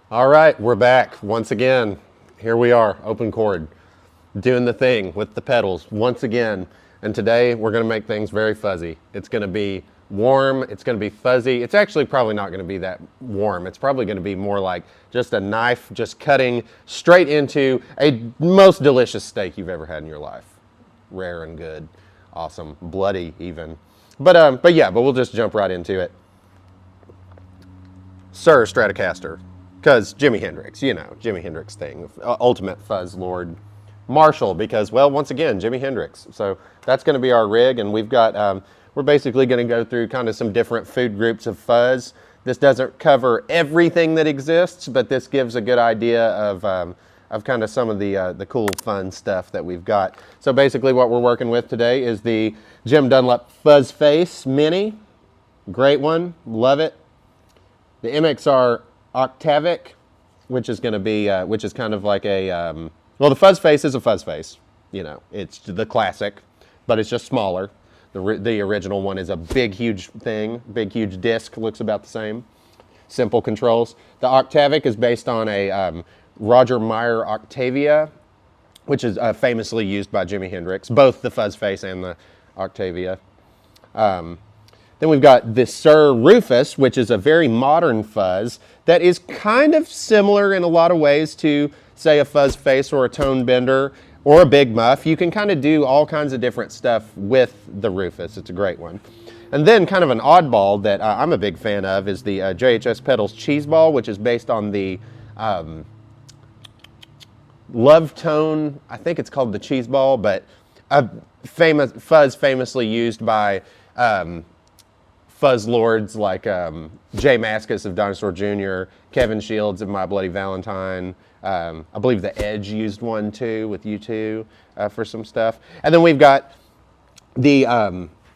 All right, we're back once again. Here we are, open chord, doing the thing with the pedals once again. And today we're going to make things very fuzzy. It's going to be warm, it's going to be fuzzy. It's actually probably not going to be that warm. It's probably going to be more like just a knife just cutting straight into a most delicious steak you've ever had in your life. Rare and good, awesome, bloody even. But we'll just jump right into it. Suhr Stratocaster. Because Jimi Hendrix, you know, Jimi Hendrix thing, ultimate fuzz lord. Marshall, because, well, once again, Jimi Hendrix. So that's going to be our rig, and we've got, we're basically going to go through kind of some different food groups of fuzz. This doesn't cover everything that exists, but this gives a good idea of kind of some of the cool, fun stuff that we've got. So basically what we're working with today is the Dunlop Fuzz Face Mini. Great one, love it. The MXR Octavic, which is going to be, which is kind of like a, well, the Fuzz Face is a Fuzz Face. You know, it's the classic, but it's just smaller. The original one is a big, huge thing, big, huge disc, looks about the same. Simple controls. The Octavic is based on a Roger Meyer Octavia, which is famously used by Jimi Hendrix, both the Fuzz Face and the Octavia. Then we've got the Suhr Rufus, which is a very modern fuzz that is kind of similar in a lot of ways to, say, a Fuzz Face or a Tone Bender or a Big Muff. You can kind of do all kinds of different stuff with the Rufus. It's a great one. And then kind of an oddball that I'm a big fan of is the JHS Pedals Cheeseball, which is based on the Love Tone, I think it's called the Cheeseball, but a famous fuzz famously used by fuzz lords like Jay Mascis of Dinosaur Jr., Kevin Shields of My Bloody Valentine. I believe The Edge used one too with U2 for some stuff. And then we've got the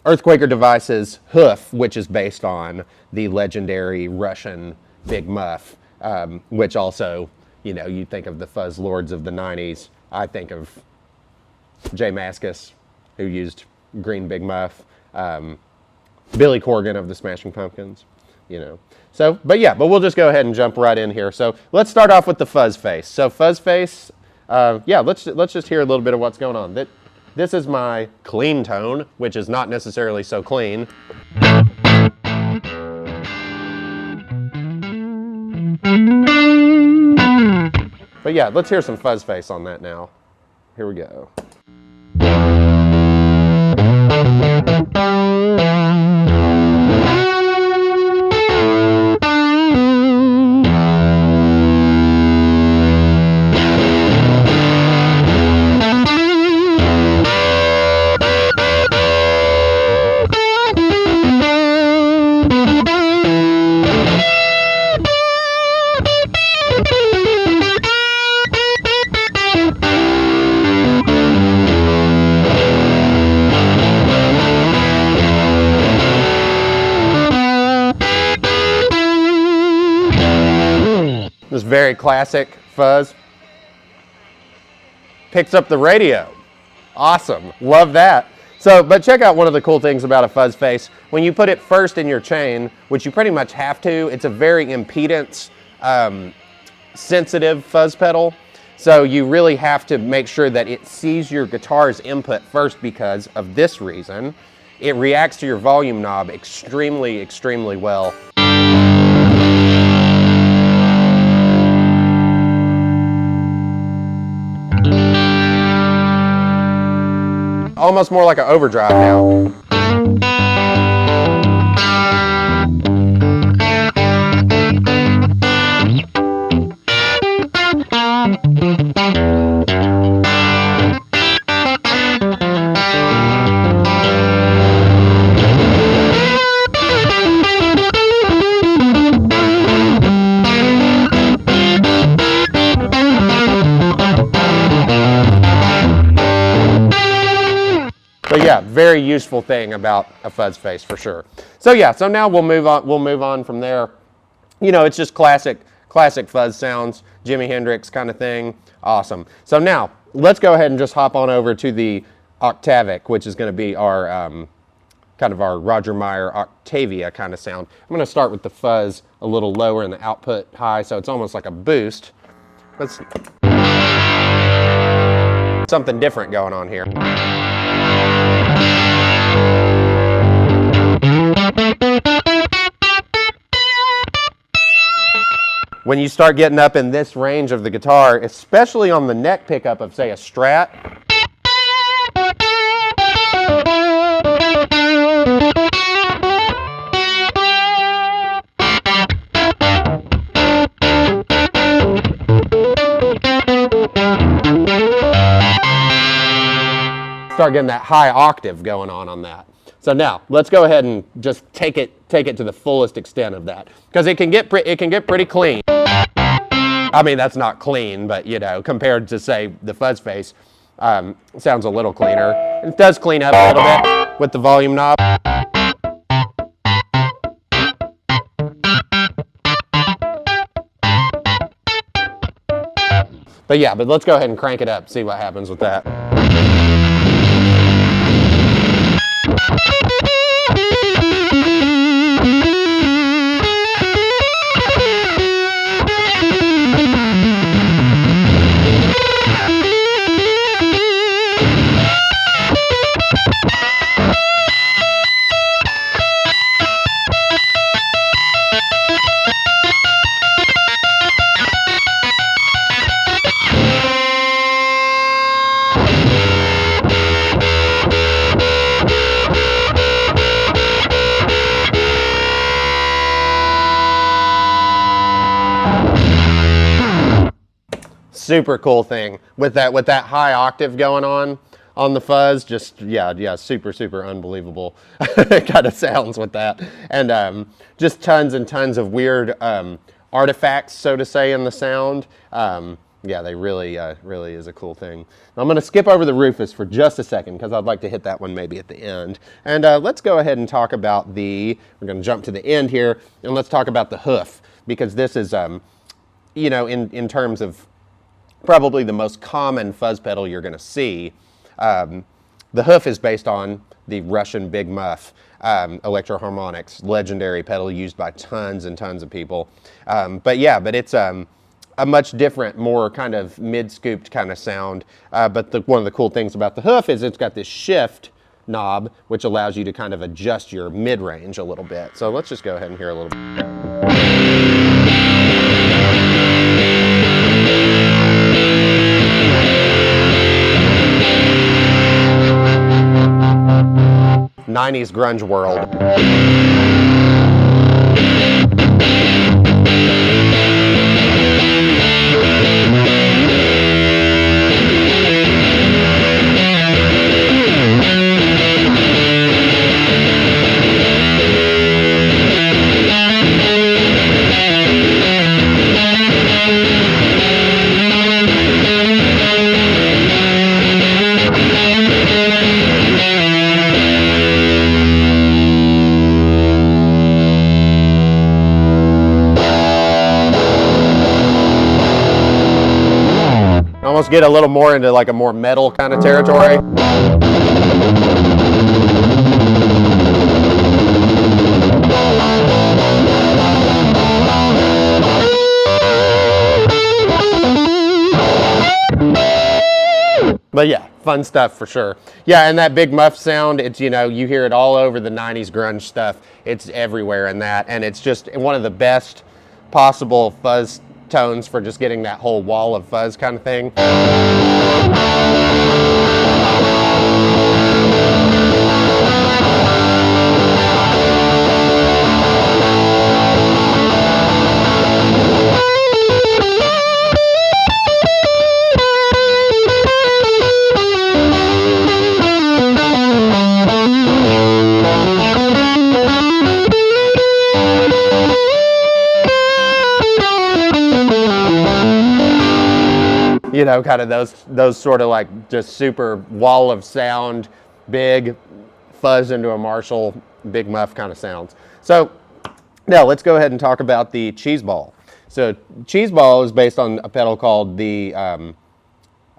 Earthquaker Devices Hoof, which is based on the legendary Russian Big Muff, which also, you know, you think of the fuzz lords of the 90s. I think of Jay Mascis, who used green Big Muff. Billy Corgan of the Smashing Pumpkins, you know. So, but we'll just go ahead and jump right in here. So let's start off with the Fuzz Face. So Fuzz Face, let's just hear a little bit of what's going on. This is my clean tone, which is not necessarily so clean. But yeah, let's hear some Fuzz Face on that now. Here we go. This very classic fuzz. Picks up the radio. Awesome, love that. So, but check out one of the cool things about a Fuzz Face. When you put it first in your chain, which you pretty much have to, it's a very impedance sensitive fuzz pedal. So you really have to make sure that it sees your guitar's input first because of this reason. It reacts to your volume knob extremely, extremely well. Almost more like an overdrive now. But yeah, very useful thing about a Fuzz Face for sure. So yeah, so now we'll move on from there. You know, it's just classic fuzz sounds, Jimi Hendrix kind of thing. Awesome. So now let's go ahead and just hop on over to the Octavic, which is going to be our kind of our Roger Meyer Octavia kind of sound. I'm going to start with the fuzz a little lower and the output high, so it's almost like a boost. Let's something different going on here. When you start getting up in this range of the guitar, especially on the neck pickup of, say, a Strat, start getting that high octave going on that. So now let's go ahead and just take it to the fullest extent of that, because it can get pretty clean. I mean, that's not clean, but you know, compared to say the Fuzz Face, sounds a little cleaner. It does clean up a little bit with the volume knob. But yeah, but let's go ahead and crank it up, see what happens with that. Super cool thing with that high octave going on the fuzz. Just yeah, super unbelievable kind of sounds with that, and just tons and tons of weird artifacts, so to say, in the sound. Yeah, they really is a cool thing. Now, I'm going to skip over the Rufus for just a second because I'd like to hit that one maybe at the end. And let's go ahead and talk about we're going to jump to the end here, and let's talk about the Hoof, because this is, you know, in terms of probably the most common fuzz pedal you're going to see. The Hoof is based on the Russian Big Muff Electro-Harmonics, legendary pedal used by tons and tons of people. But it's a much different, more kind of mid-scooped kind of sound. But one of the cool things about the Hoof is it's got this shift knob, which allows you to kind of adjust your mid-range a little bit. So let's just go ahead and hear a little bit. 90s grunge world. Almost get a little more into like a more metal kind of territory. But yeah, fun stuff for sure. Yeah, and that Big Muff sound, it's, you know, you hear it all over the 90s grunge stuff. It's everywhere in that, and it's just one of the best possible fuzz tones for just getting that whole wall of fuzz kind of thing. You know, kind of those sort of like just super wall of sound, big fuzz into a Marshall, Big Muff kind of sounds. So now let's go ahead and talk about the Cheese Ball. So Cheese Ball is based on a pedal called the, I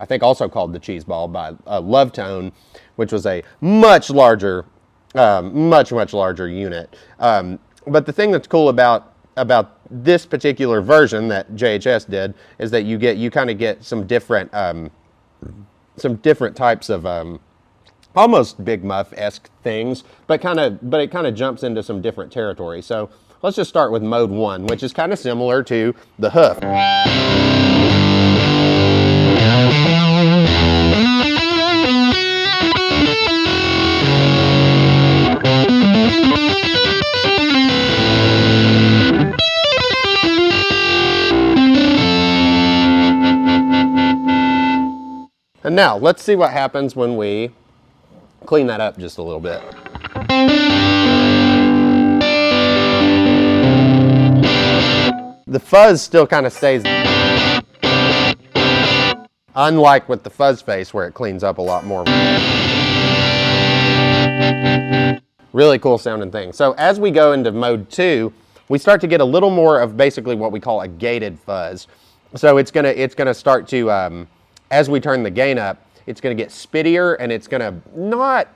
think also called the Cheese Ball by Love Tone, which was a much larger much larger unit. But the thing that's cool about this particular version that JHS did is that you kind of get some different types of almost Big Muff-esque things, but it kind of jumps into some different territory. So let's just start with mode 1, which is kind of similar to the Hoof. And now, let's see what happens when we clean that up just a little bit. The fuzz still kind of stays, unlike with the Fuzz Face where it cleans up a lot more. Really cool sounding thing. So as we go into mode 2, we start to get a little more of basically what we call a gated fuzz. So it's gonna start to, as we turn the gain up, it's going to get spittier and it's going to not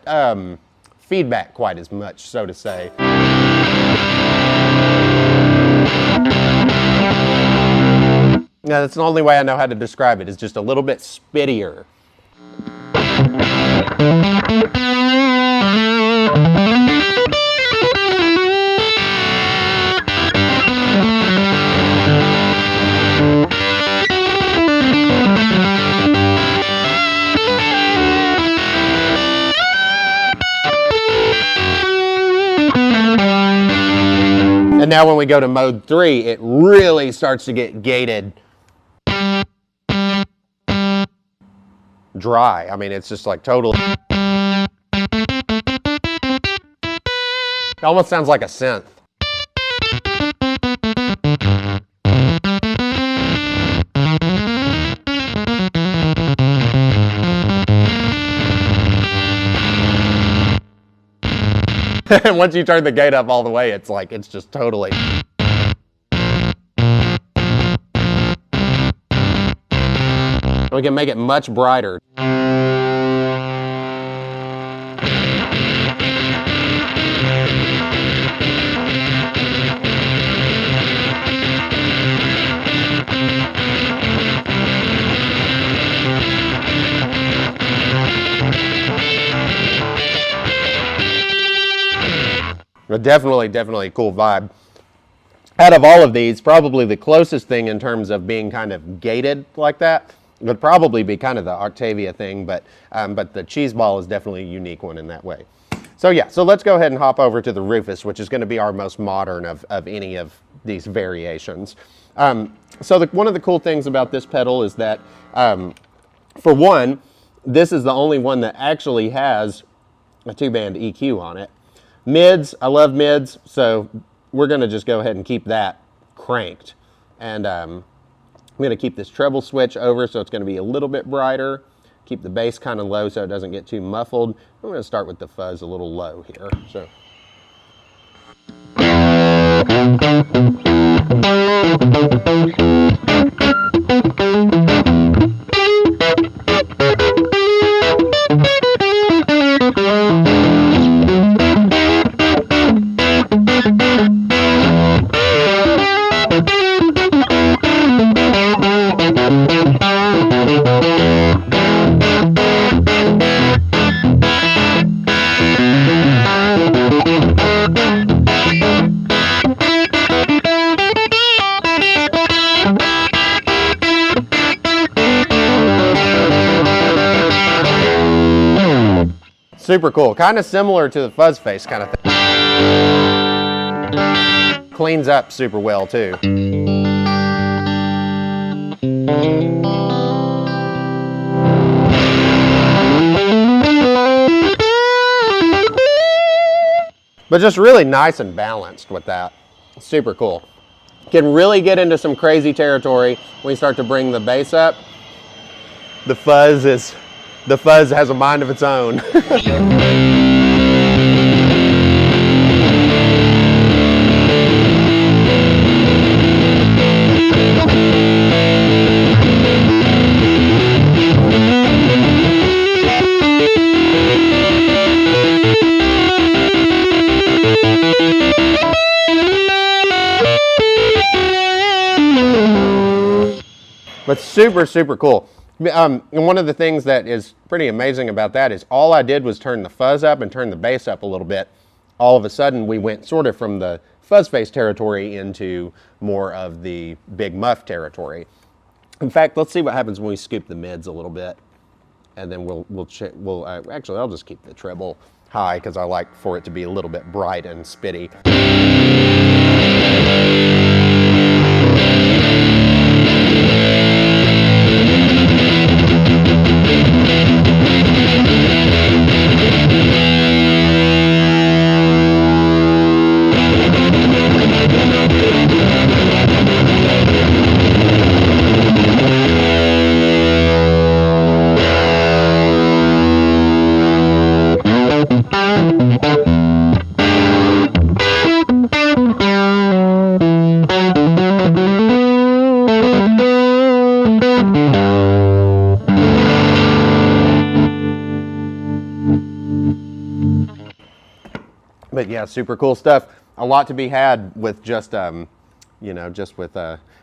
feedback quite as much, so to say. Yeah, that's the only way I know how to describe it, is just a little bit spittier. And now when we go to mode 3, it really starts to get gated dry. I mean, it's just like totally. It almost sounds like a synth. And once you turn the gate up all the way, it's like, it's just totally. We can make it much brighter. But definitely a cool vibe. Out of all of these, probably the closest thing in terms of being kind of gated like that would probably be kind of the Octavia thing, but the Cheese Ball is definitely a unique one in that way. So yeah, so let's go ahead and hop over to the Rufus, which is going to be our most modern of any of these variations. So one of the cool things about this pedal is that, for one, this is the only one that actually has a 2-band EQ on it. Mids, I love mids, so we're going to just go ahead and keep that cranked. And I'm going to keep this treble switch over so it's going to be a little bit brighter. Keep the bass kind of low so it doesn't get too muffled. I'm going to start with the fuzz a little low here. So. Super cool, kind of similar to the Fuzz Face kind of thing. Cleans up super well too. But just really nice and balanced with that. Super cool. Can really get into some crazy territory when you start to bring the bass up. The fuzz has a mind of its own. But super, super cool. And one of the things that is pretty amazing about that is all I did was turn the fuzz up and turn the bass up a little bit. All of a sudden, we went sort of from the fuzz face territory into more of the big muff territory. In fact, let's see what happens when we scoop the mids a little bit, and then we'll actually I'll just keep the treble high because I like for it to be a little bit bright and spitty. But yeah, super cool stuff. A lot to be had with just, you know, just with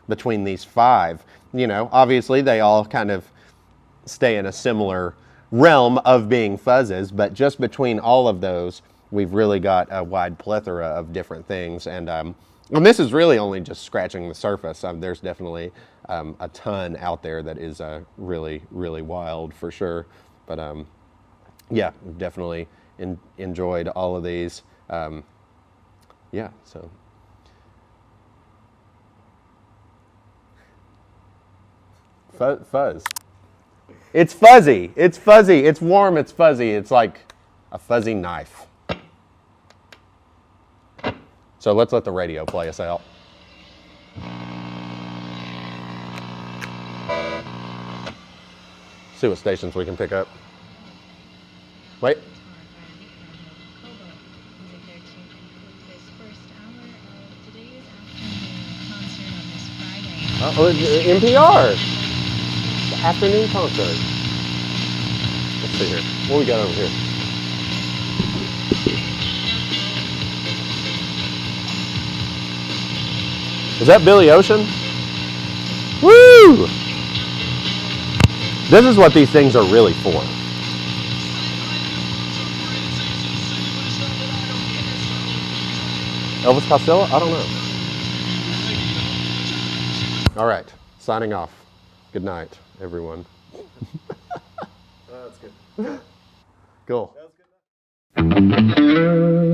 between these 5. You know, obviously they all kind of stay in a similar realm of being fuzzes, but just between all of those, we've really got a wide plethora of different things. And this is really only just scratching the surface. There's definitely a ton out there that is really, really wild for sure. But yeah, definitely enjoyed all of these. Yeah, so. Fuzz. It's fuzzy. It's fuzzy. It's warm. It's fuzzy. It's like a fuzzy knife. So let's let the radio play us out. See what stations we can pick up. Wait. NPR. The afternoon concert. Let's see here. What we got over here? Is that Billy Ocean? Woo! This is what these things are really for. Elvis Costello? I don't know. All right, signing off. Good night, everyone. That's good. Cool. That was good.